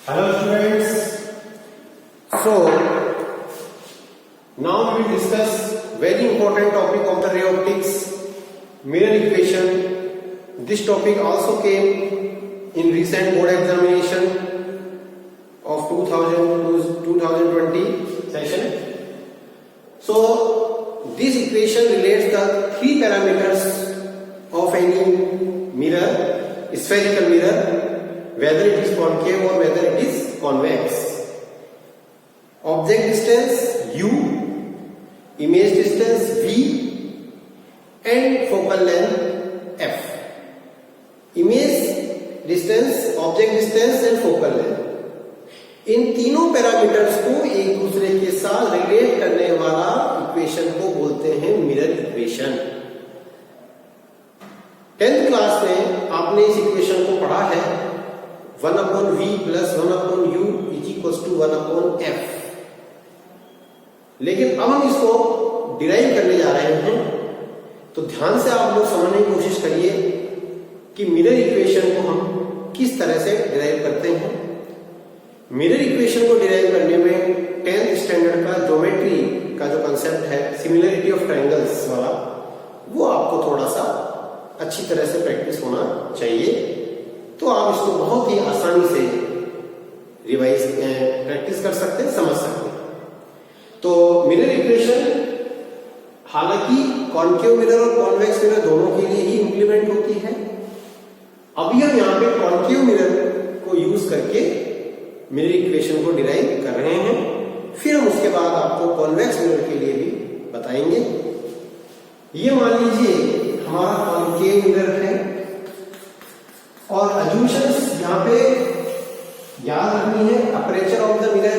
Hello students. So now we will discuss very important topic of the ray optics, mirror equation. This topic also came in recent board examination of 2020 session. So this equation relates the three parameters of any mirror, spherical mirror, whether it is concave or whether it is convex. Object distance u, image distance v and focal length f. Image distance, object distance and focal length, इन तीनों parameters को एक दूसरे के साथ relate करने वाला equation को बोलते हैं मिरर इक्वेशन। 10th क्लास में आपने इस इक्वेशन को पढ़ा है 1/v plus 1/u is equals to 1/f। लेकिन अब हम इसको डिराइव करने जा रहे हैं, तो ध्यान से आप लोग समझने की कोशिश करिए कि मिरर इक्वेशन को हम किस तरह से डिराइव करते हैं। मिरर इक्वेशन को डिराइव करने में 10th स्टैंडर्ड का ज्योमेट्री का जो कंसेप्ट है, सिमिलरिटी ऑफ ट्रायंगल्स वाला, वो आपको थोड़ा सा अच्छी तरह से प्रैक्टिस होना चाहिए, तो आप इसको बहुत ही आसानी से रिवाइज प्रैक्टिस कर सकते हैं, समझ सकते हैं। तो मिरर इक्वेशन हालांकि कॉन्केव मिरर और कॉन्वेक्स मिरर दोनों के लिए ही इंप्लीमेंट होती है। अभी हम यहाँ पे कॉन्केव मिरर को यूज करके मिरर इक्वेशन को डिराइव कर रहे हैं, फिर हम उसके बाद आपको कॉन्वेक्स मिरर के लिए भी बताएंगे। ये मान लीजिए हमारा कॉन्केव मिरर है और अजम्पशंस यहाँ पे याद रखनी है। Aperture of the mirror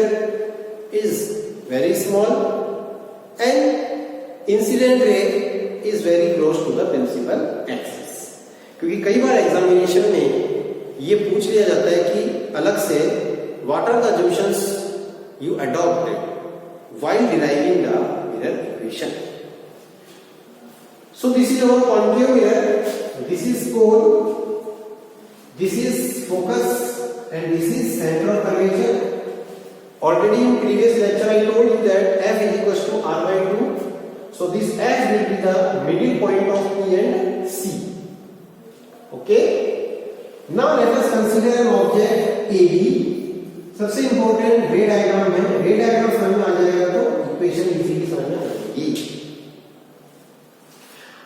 is very small and incident ray is very close to the principal axis. क्योंकि कई बार एग्जामिनेशन में ये पूछ लिया जाता है कि अलग से what are the assumptions you adopted while deriving the mirror equation. So this is our concave mirror, this is cone, this is focus and this is center of curvature. Already in previous lecture I told you that f is equals to r by 2. So this f will be the middle point of P and C. Okay. Now let us consider an object AB. सबसे important रे diagram है। रे diagram समझ में आ जाएगा तो equation easily समझ में आ जाएगी।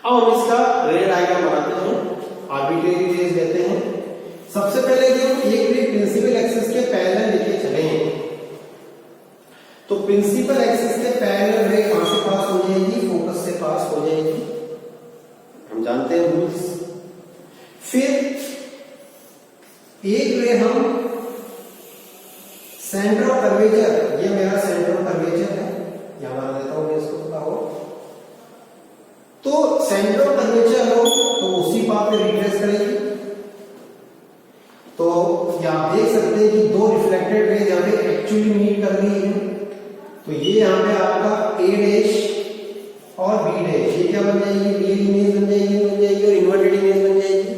अब हम इसका रे डायग्राम बनाते हैं, आर्बिट्रेरी रेज लेते हैं। सबसे पहले जो एक रे प्रिंसिपल एक्सिस के पैरेलल लेके चले हैं, तो प्रिंसिपल एक्सिस के पैरेलल रे कहां से पास हो जाएगी? फोकस से पास हो जाएगी, हम जानते हैं रूल्स। फिर एक रे हम सेंटर ऑफ कर्वेचर, ये मेरा सेंटर ऑफ कर्वेचर है, यहां मान लेता हूं मैं इसको, पता हो तो सेंटर ऑफ कर्वेचर हो तो उसी पाथ पे रिट्रेस करेगी। तो ये आप देख सकते हैं कि दो रिफ्लेक्टेड रेज यहां पे एक्चुअली मीट कर रही है। तो ये यहां पे आपका ए डैश और बी डैश, ये क्या बन जाएगी? रियल इमेज बन जाएगी और इन्वर्टेड इमेज बन जाएगी।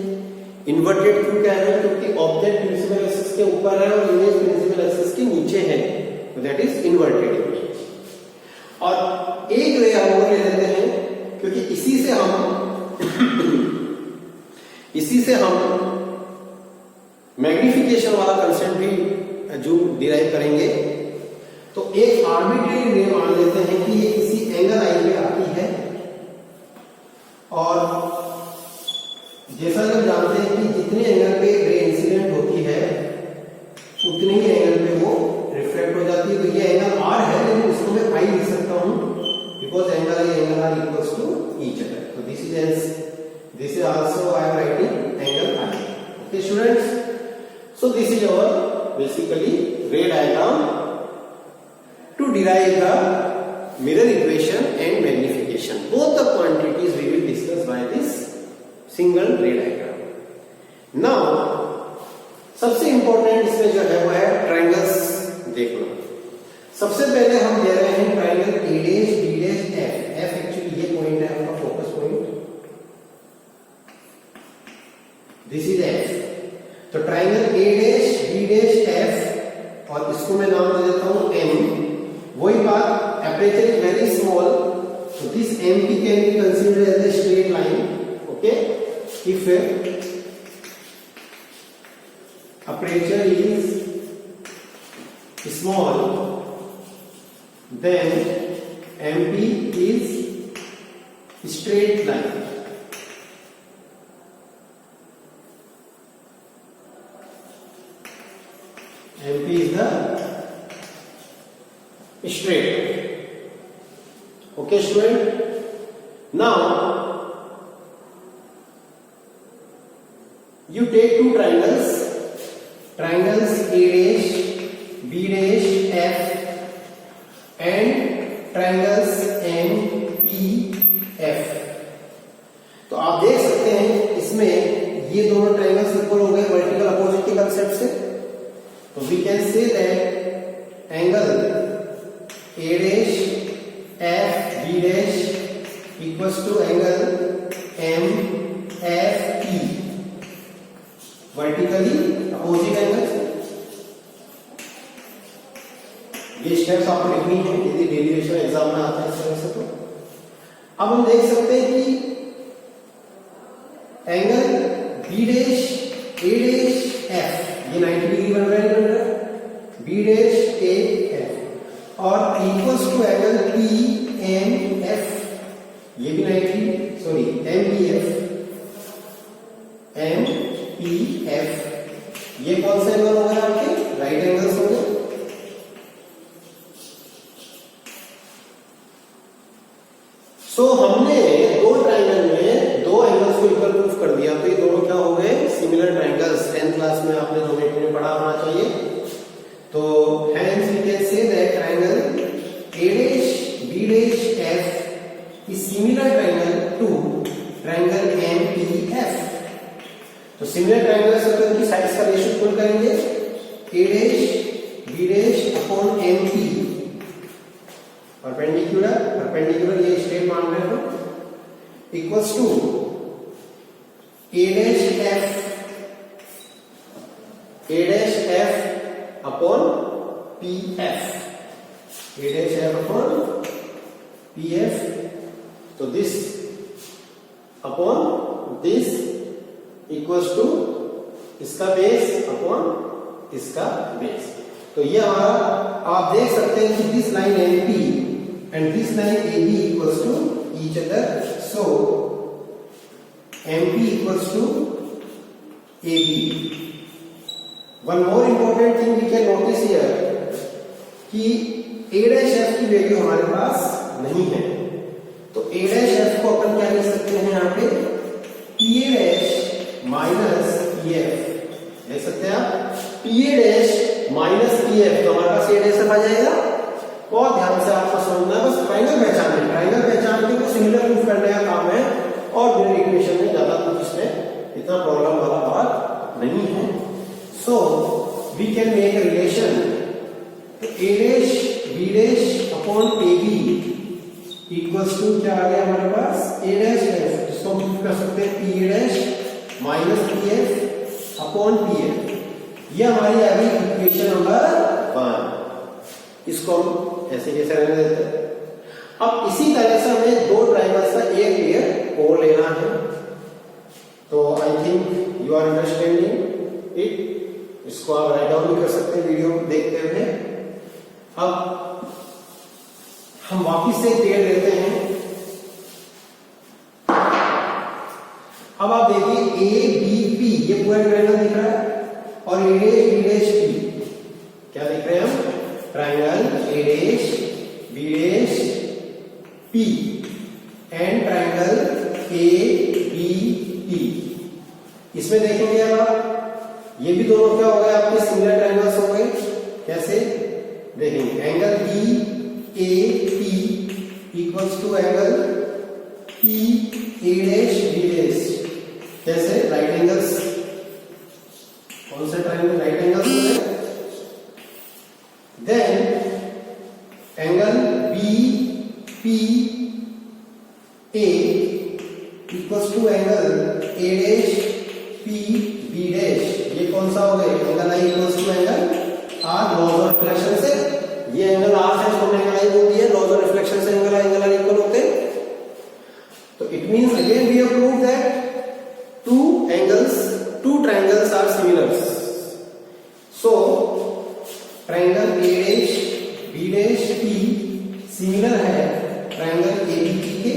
इन्वर्टेड क्यों कह रहे हैं? क्योंकि ऑब्जेक्ट प्रिंसिपल एक्सिस के ऊपर है और इमेज प्रिंसिपल एक्सिस के नीचे है, तो दैट इज इन्वर्टेड इमेज। और एक रे हम और ले लेते हैं, क्योंकि इसी से हम मैग्निफिकेशन वाला कंसेप्ट भी जो डिराइव करेंगे। तो एक आर्बिट्रेरी रे मान लेते हैं कि ये किसी एंगल आई पे आती है, और जैसा कि हम जानते हैं कि जितने एंगल पे रे इंसिडेंट होती है उतने ही एंगल पे वो रिफ्लेक्ट हो जाती है। तो ये एंगल r है, लेकिन उसको मैं i लिख सकता हूं, because angle are equals to each other. तो this is also I am writing angle i। Okay students, so this is our basically ray diagram to derive the mirror equation and magnification. Both the quantities we will discuss by this single ray diagram. Now सबसे important इसमें जो है वो है triangles देखना। सबसे पहले हम दे रहे हैं triangle A dash B dash F. F actually ये पॉइंट है आपका focus point, this is F. तो triangle A dash B dash F और इसको मैं नाम दे देता हूं m। वही बात, aperture is very small, so this MP can be considered as a straight line. Okay, if aperture is small, then MP is straight line. MP is the straight. Okay, student. Now you take two triangles, triangles A dash, B dash, F, and triangles M, P, F. तो आप देख सकते हैं इसमें ये दोनों triangles equal हो गए वर्टिकल अपोजिट के कंसेप्ट से। तो we can say that angle A dash F B dash equals to angle M F P, vertically opposite angles। ये स्टेप्स आपको लिखनी है यदि डेरिवेशन एग्जाम में आता है इस तरह से। तो अब हम देख सकते हैं कि angle B dash A dash F ये 90 डिग्री बन रहा है, B dash A F और equals to angle P M F ये भी 90, सॉरी M P F ये कौन से एंगल हो गए आपके? राइट एंगल्स हो गए। सो हमने दो ट्रायंगल में दो एंगल्स को इक्वल प्रूफ कर दिया, तो ये दोनों क्या हो गए? Similar triangles. 10th क्लास में आपने ज्योमेट्री में पढ़ा होना चाहिए। तो hence we can say that triangle A dash B dash F is similar triangle to triangle MPF। तो सिमिलर ट्रायंगल से तो इनकी साइड्स का रेशियो इक्वल करेंगे A dash B dash upon MP, perpendicular ये स्ट्रेट मान रहे हो, equals to A dash F upon PF, A dash F upon PF। तो this upon this equals to इसका बेस अपॉन इसका बेस। तो ये हमारा, आप देख सकते हैं कि this line MP and this line AB equals to each other, so MP equals to AB। One more important thing we can notice here कि A dash F की वैल्यू हमारे पास नहीं है, तो A dash F को अपन क्या लिख सकते हैं यहाँ पे? PA dash माइनस PF देख सकते हैं आप, PA dash माइनस PF, तो हमारे पास A dash F आ जाएगा। बहुत ध्यान से आपको समझना है, बस ट्रायंगल पहचान के को सिमिलर प्रूफ करने का काम है, और मिरर इक्वेशन में ज्यादा कुछ इसमें इतना प्रॉब्लम वाला बात नहीं है। So we can make a relation A dash B dash upon AB equals to क्या आ गया हमारे पास? A dash F, जिसको हम प्रूफ कर सकते हैं PA dash minus PF upon PF। ये हमारी आ गई इक्वेशन नंबर 1। इसको हम ऐसे कैसे रहने देते हैं। अब इसी तरह से हमें दो ट्रायंगल्स का एक पेयर और लेना है। तो I think you are understanding it. इसको आप राइट डाउन भी कर सकते हैं वीडियो देखते हुए। अब हम वापिस से पेयर लेते हैं। अब आप देखिए ABP ये पूरा ट्रायंगल दिख रहा है, और A dash B dash P क्या दिख रहे हैं हम? Triangle A dash B dash P and triangle ABP। इसमें देखेंगे अब आप, ये भी दोनों क्या हो गए आपके? सिमिलर ट्रायंगल्स हो गए। कैसे देखेंगे? Angle BAP equals to angle PA dash B dash। कैसे? Right angles. कौन से ट्रायंगल राइट एंगल्स हो गए? Then angle BPA equals to angle A dash PB dash। ये कौन सा हो गया? Angle I equals to angle r laws of reflection से ये एंगल आर है, हमने एंगल आई बोल दिया, लॉज ऑफ रिफ्लेक्शन से एंगल आर इक्वल होते हैं। तो it means again we have proved that two triangles are similar. So triangle A dash B dash P similar है triangle ABC के।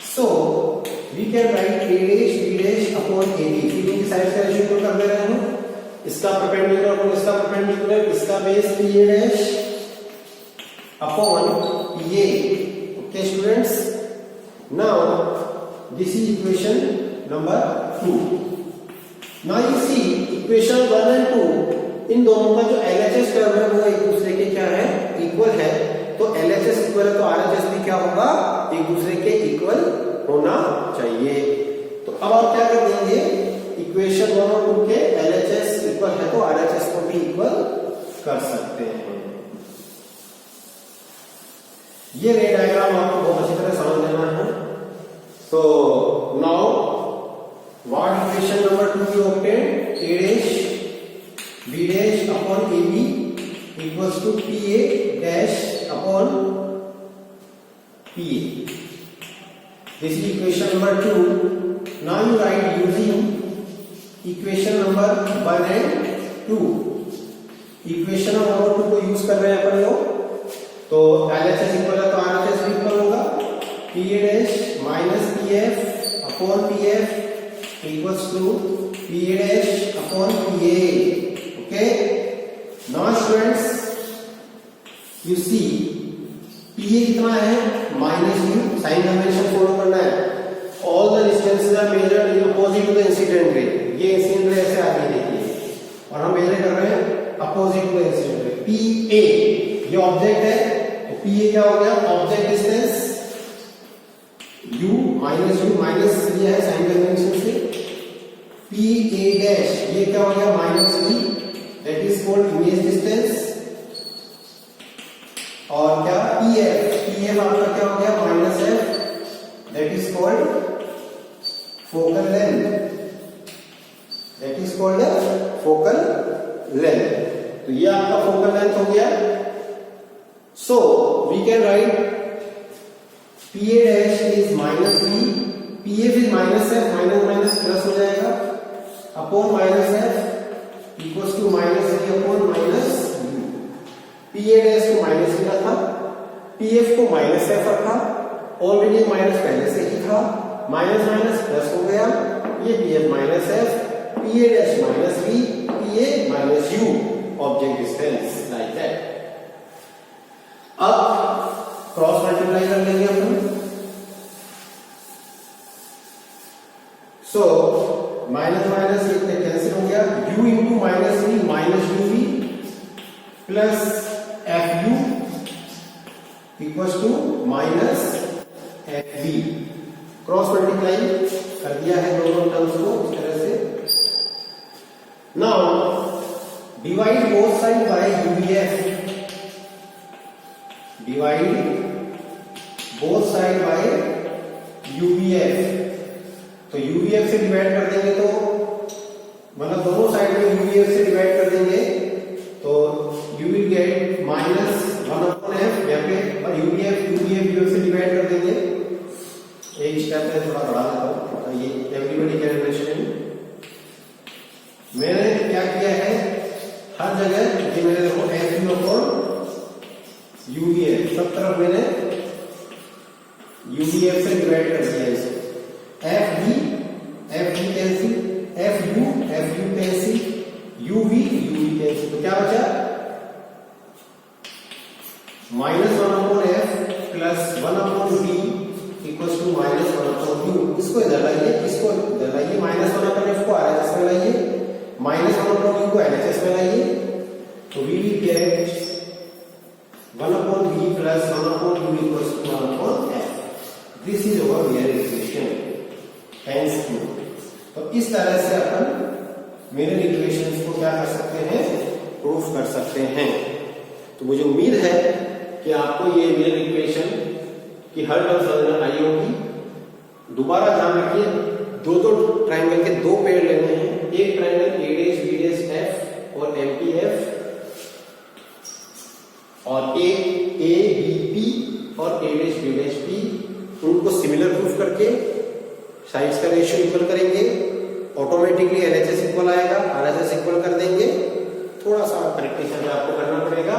So we can write A dash B dash upon AB। तीनों की side का ratio कर दे रहे हैं, इसका perpendicular और इसका परपेंडिकुलर, इसका base PA dash upon PA। Okay students, now this is equation number 2। Now you see equation 1 and 2 इन दोनों का जो LHS टर्म है वो एक दूसरे के क्या है, इक्वल है। तो LHS इक्वल है तो RHS भी क्या होगा, एक दूसरे के इक्वल होना चाहिए। तो अब आप क्या कर देंगे, इक्वेशन 1 और 2 के LHS इक्वल है तो RHS को भी इक्वल कर सकते हैं। ये रे डायग्राम आपको बहुत अच्छी तरह समझ लेना है। So now what equation number 2 we obtained, A dash B dash upon AB equals to PA dash upon PA. This is equation number 2. Now you write using equation number 1 and 2. equation number 2 को use कर रहे हैं अपन लोग, तो LHS equal है तो RHS भी equal होगा। PA dash minus PF upon PF equals to PA dash upon PA। Okay, now students you see PA कितना है, minus u, sign convention follow करना है। All the distances are measured in opposite to the incident ray. ये incident ray ऐसे आगे देखिए और हम मेजर कर रहे हैं opposite to the incident ray. PA ये ऑब्जेक्ट है, तो PA क्या हो गया, ऑब्जेक्ट डिस्टेंस u माइनस ये है साइन कन्वेंशन से। PA डैश ये क्या हो गया, minus v, that is called image distance. और क्या PF आपका क्या हो गया, minus f, that is called focal length, that is called focal length. तो ये आपका फोकल लेंथ हो गया। So we can write PA dash is minus v, PF is minus f, minus minus plus हो जाएगा, upon minus f equals to minus v upon minus u। PA dash को minus v रखा, PF को minus f रखा, already minus पहले से ही था, minus minus plus हो गया, ये PF minus f, PA dash minus v, PA minus u, object distance like that. अब क्रॉस मल्टीप्लाई कर लेंगे अपन। सो माइनस माइनस ये कैंसिल हो गया, u into minus v minus uv plus fu equals to minus fv। Cross multiply कर दिया है दोनों टर्म्स को इस तरह से। Now divide both side by uvf, divide both side by uvf। तो uvf से डिवाइड कर देंगे तो मतलब दोनों साइड में uvf से डिवाइड कर देंगे तो you will get minus 1 upon f, यहाँ पे uvf से डिवाइड कर देंगे। एक स्टेप है थोड़ा बढ़ा देता हूँ, तो ये एवरीबॉडी कैन अंडरस्टैंड। मैंने क्या किया है, हर जगह ये मैंने देखो f अपॉन uvf सब तरफ मैंने uvf से डिवाइड कर दिया इसे। fv cancel, fu cancel, uv cancel, तो क्या बचा, minus 1 upon f plus 1 upon v equals to minus 1 upon u। इसको इधर लाइए, इसको इधर लाइए, माइनस 1 अपॉन f को RHS में लाइए, माइनस 1 अपॉन u को LHS में लाइए, तो we will get 1 upon v plus 1 upon u equals to 1 upon f. This is our real equation. Hence 2. तो इस तरह से अपन मिरर इक्वेशंस को क्या कर सकते हैं, प्रूफ कर सकते हैं। तो मुझे उम्मीद है कि आपको ये मिरर इक्वेशन की हर टर्म समझ में आई होगी। दोबारा ध्यान रखिए, दो ट्राइंगल के दो पेड़ लेने हैं, एक triangle A dash B dash F और MPF और ए बी पी और ए डैश बी डैश पी, उनको सिमिलर प्रूफ करके साइड्स का रेशियो इक्वल करेंगे, ऑटोमेटिकली एलएचएस इक्वल आएगा, आरएचएस इक्वल कर देंगे। थोड़ा सा करेक्टेशन आपको करना पड़ेगा।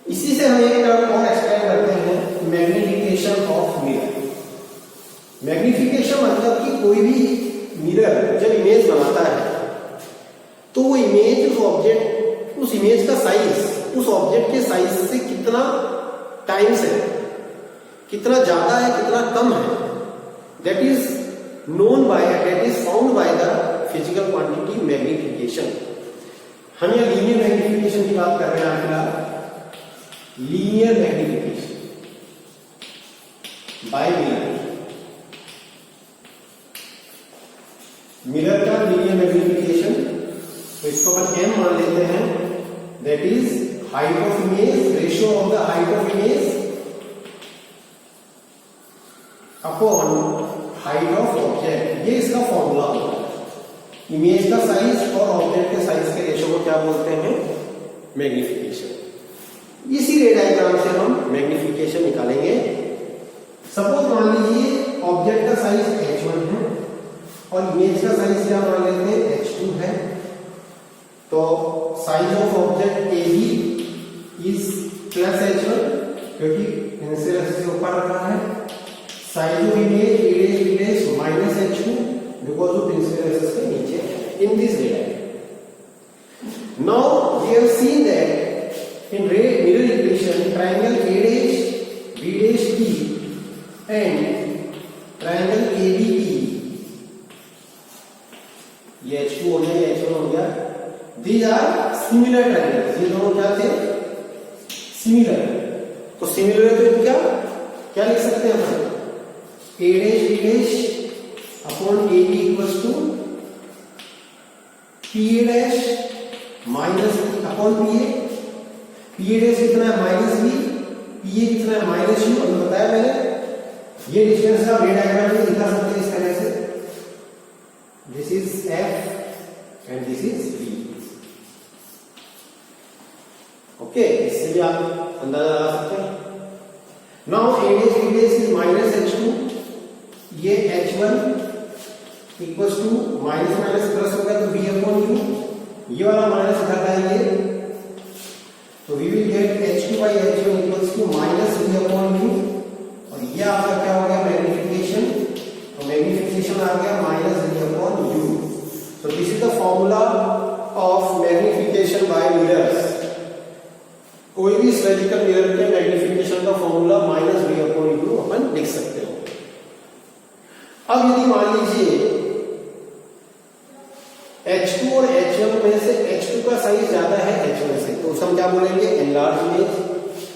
इसी से हम एक टर्म और एक्सप्लेन करते हैं, मैग्निफिकेशन ऑफ मिरर। मैग्निफिकेशन मतलब कि कोई भी मिरर जब इमेज बनाता है तो वो इमेज उस इमेज का साइज उस ऑब्जेक्ट के साइज से कितना टाइम्स है, कितना ज्यादा है, कितना कम है, that is known by, that is found by the physical quantity magnification. हम यह लीनियर मैग्निफिकेशन की बात कर रहे हैं फिलहाल। लीनियर मैग्निफिकेशन बाय मिरर का लीनियर मैग्निफिकेशन, तो इसको अपन m मान लेते हैं, that is height of image, ratio of the height of image upon height of object. ये इसका फॉर्मूला होगा। इमेज का साइज और ऑब्जेक्ट के साइज के रेशियो को क्या बोलते हैं? मैग्निफिकेशन। इसी रे डायग्राम से हम मैग्निफिकेशन निकालेंगे। सपोज मान लीजिए ऑब्जेक्ट का साइज h1 है और इमेज का साइज क्या मान लेते हैं? h2 है। तो size of object AB is plus h1 क्योंकि पेंसिल से ऊपर रखा है। Size of image A' minus h2 because of pencil से नीचे है in this diagram. Now we have seen that in mirror equation triangle A'B'P and triangle ABP, ये H2 हो गया, ये H1 हो गया, दीज आर सिमिलर ट्रायंगल्स। ये दोनों क्या थे? सिमिलर। तो सिमिलर है तो क्या लिख सकते हैं हम? A' upon AB equals to PA' minus upon PA। PA' कितना है? Minus B। PA कितना है? Minus U। अभी बताया मैंने, ये डिस्टेंस का रे डायग्राम में दिखा सकते हैं इस तरह से। This is F and this is B। Okay, इससे भी आप अंदाजा लगा सकते हैं। Now A' is minus h2, ये h1 equals to minus minus plus होगा तो b अपॉन u, ये वाला माइनस उधर लाएंगे तो we will get h2 by h1 equals to minus b upon u, और ये आपका क्या हो गया? मैग्निफिकेशन। तो मैग्निफिकेशन आ गया माइनस b अपॉन u। तो this is the formula of magnification by mirrors. कोई भी स्फेरिकल मिरर के मैग्निफिकेशन का formula minus b upon u अपन लिख सकते हो। अब यदि मान लीजिए H2 और H1 में से H2 का साइज ज्यादा है H1 से, तो हम क्या बोलेंगे? Enlarge image.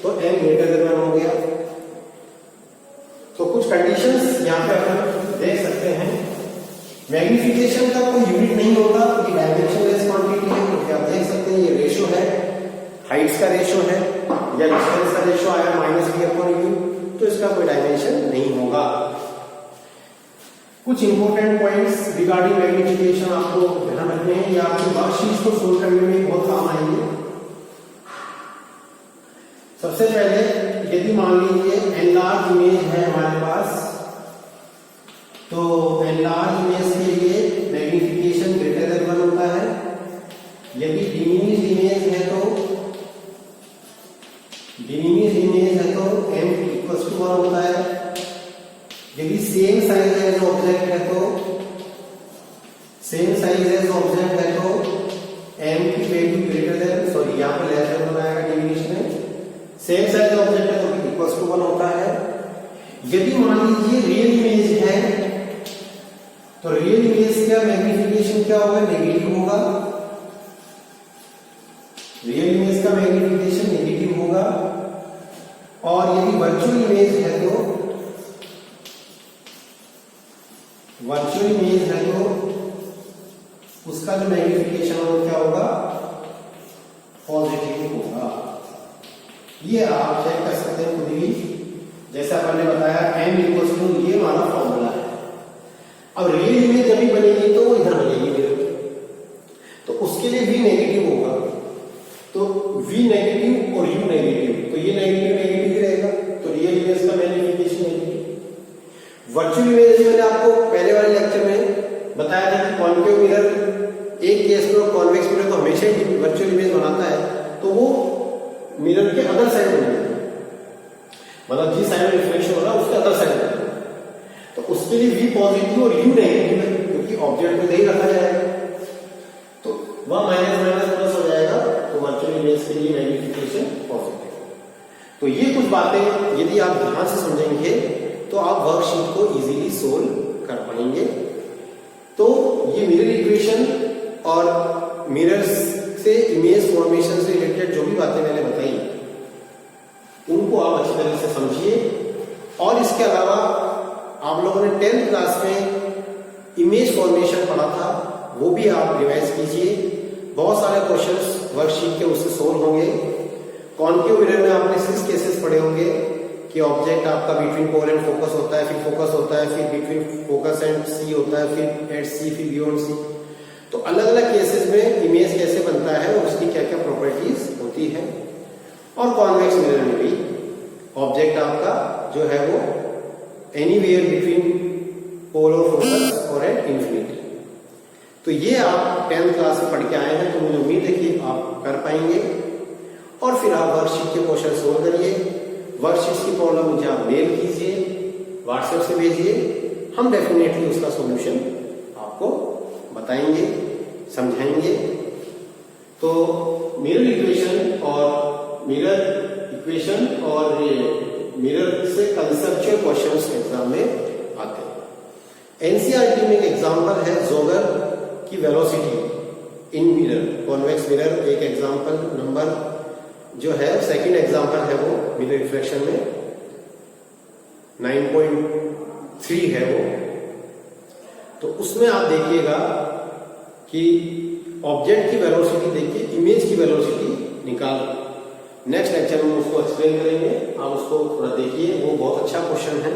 तो m ग्रेटर देन 1 हो गया। तो कुछ कंडीशंस यहाँ पे अपन देख सकते हैं। मैग्निफिकेशन का कोई यूनिट नहीं होता, ये डायमेंशनलेस क्वांटिटी है, क्योंकि आप देख सकते हैं ये रेशियो है, हाइट्स का रेशियो है या डिस्टेंस का रेशियो आया माइनस b अपॉन u, तो इसका कोई डायमेंशन नहीं होगा। कुछ इंपॉर्टेंट पॉइंट्स रिगार्डिंग मैग्निफिकेशन आपको ध्यान रखने हैं, या आपकी वर्कशीट को सोल्व करने में बहुत काम आएंगे। सबसे पहले यदि मान लीजिए एनलार्ज इमेज है हमारे पास, तो एनलार्ज इमेज के लिए मैग्निफिकेशन ग्रेटर देन 1 होता है। यदि डिमिनिश्ड इमेज है तो m इक्वल्स टू 1 होता है। यदि सेम साइज एज ऑब्जेक्ट है तो m की वैल्यू ग्रेटर देन, सॉरी यहाँ पे लेस देन बनाएगा डिमिनिश में। सेम साइज ऑब्जेक्ट है तो इक्वल्स टू 1 होता है। यदि मान लीजिए रियल इमेज है तो रियल इमेज का मैग्निफिकेशन क्या होगा? नेगेटिव होगा। रियल इमेज का मैग्निफिकेशन नेगेटिव होगा। और यदि वर्चुअल इमेज है तो उसका जो मैग्निफिकेशन होगा क्या होगा? पॉजिटिव होगा। ये आप चेक कर सकते हैं खुद ही, जैसा आपने बताया m इक्वल्स टू ये वाला फॉर्मूला है। अब रियल इमेज जब भी बनेगी तो वो इधर बनेगी मिरर, तो उसके लिए भी नेगेटिव होगा। तो तो V नेगेटिव और U नेगेटिव, तो ये नेगेटिव नेगेटिव ही रहेगा, तो रियल इमेज का मैग्निफिकेशन नेगेटिव। वर्चुअल इमेज मैंने आपको पहले वाले लेक्चर में बताया था कि कॉन्केव मिरर एक केस में और कॉन्वेक्स मिरर तो हमेशा ही वर्चुअल इमेज बनाता है, तो वो मिरर के अदर साइड बनेगा, मतलब जिस साइड में रिफ्लेक्शन हो रहा है उसके अदर साइड बनेगा। तो उसके लिए V पॉजिटिव और U नेगेटिव है, क्योंकि ऑब्जेक्ट को नहीं रखा जाएगा, तो वह माइनस माइनस प्लस हो जाएगा, तो वर्चुअल इमेज के लिए मैग्निफिकेशन पॉजिटिव। तो ये कुछ बातें यदि आप ध्यान से समझेंगे तो आप वर्कशीट को इजीली सोल्व कर पाएंगे। तो ये मिरर इक्वेशन और मिरर्स से इमेज फॉर्मेशन से रिलेटेड जो भी बातें मैंने बताई उनको आप अच्छी तरह से समझिए। और इसके अलावा आप लोगों ने 10th क्लास में इमेज फॉर्मेशन पढ़ा था, वो भी आप रिवाइज कीजिए। बहुत सारे क्वेश्चंस वर्कशीट के उससे सोल्व होंगे। कॉन्केव मिरर में आपने 6 केसेस पढ़े होंगे कि ऑब्जेक्ट आपका बिटवीन पोल एंड फोकस होता है, फिर फोकस होता है, फिर बिटवीन फोकस एंड सी होता है, फिर एट सी, फिर बियॉन्ड सी। तो अलग अलग केसेस में इमेज कैसे बनता है और उसकी क्या क्या प्रॉपर्टीज होती है। और कॉन्वेक्स मिरर में भी ऑब्जेक्ट आपका जो है वो एनीवेयर बिटवीन पोल और फोकस और एट इंफिनिटी। तो ये आप 10th क्लास में पढ़ के आए हैं, तो मुझे उम्मीद है कि आप कर पाएंगे। और फिर आप वर्कशीट के क्वेश्चन सोल्व करिए। वर्कशीट की प्रॉब्लम मुझे आप मेल कीजिए, व्हाट्सएप से भेजिए, हम डेफिनेटली उसका सॉल्यूशन आपको बताएंगे, समझाएंगे। तो मिरर इक्वेशन और मिरर से कंसेप्चुअल क्वेश्चंस एग्जाम में आते हैं। एनसीईआरटी में एक एग्जांपल है जोगर की वेलोसिटी इन मिरर, कॉन्वेक्स मिरर एक एग्जांपल नंबर जो है, सेकंड एग्जांपल है वो मिरर रिफ्लेक्शन में 9.3 है वो। तो उसमें आप देखिएगा कि ऑब्जेक्ट की वेलोसिटी देखिए, इमेज की वेलोसिटी निकाल। नेक्स्ट लेक्चर में उसको एक्सप्लेन करेंगे, आप उसको थोड़ा देखिए, वो बहुत अच्छा क्वेश्चन है।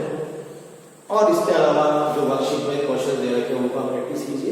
और इसके अलावा जो वर्कशीट में क्वेश्चन दे रखे हैं उनको आप प्रैक्टिस कीजिए।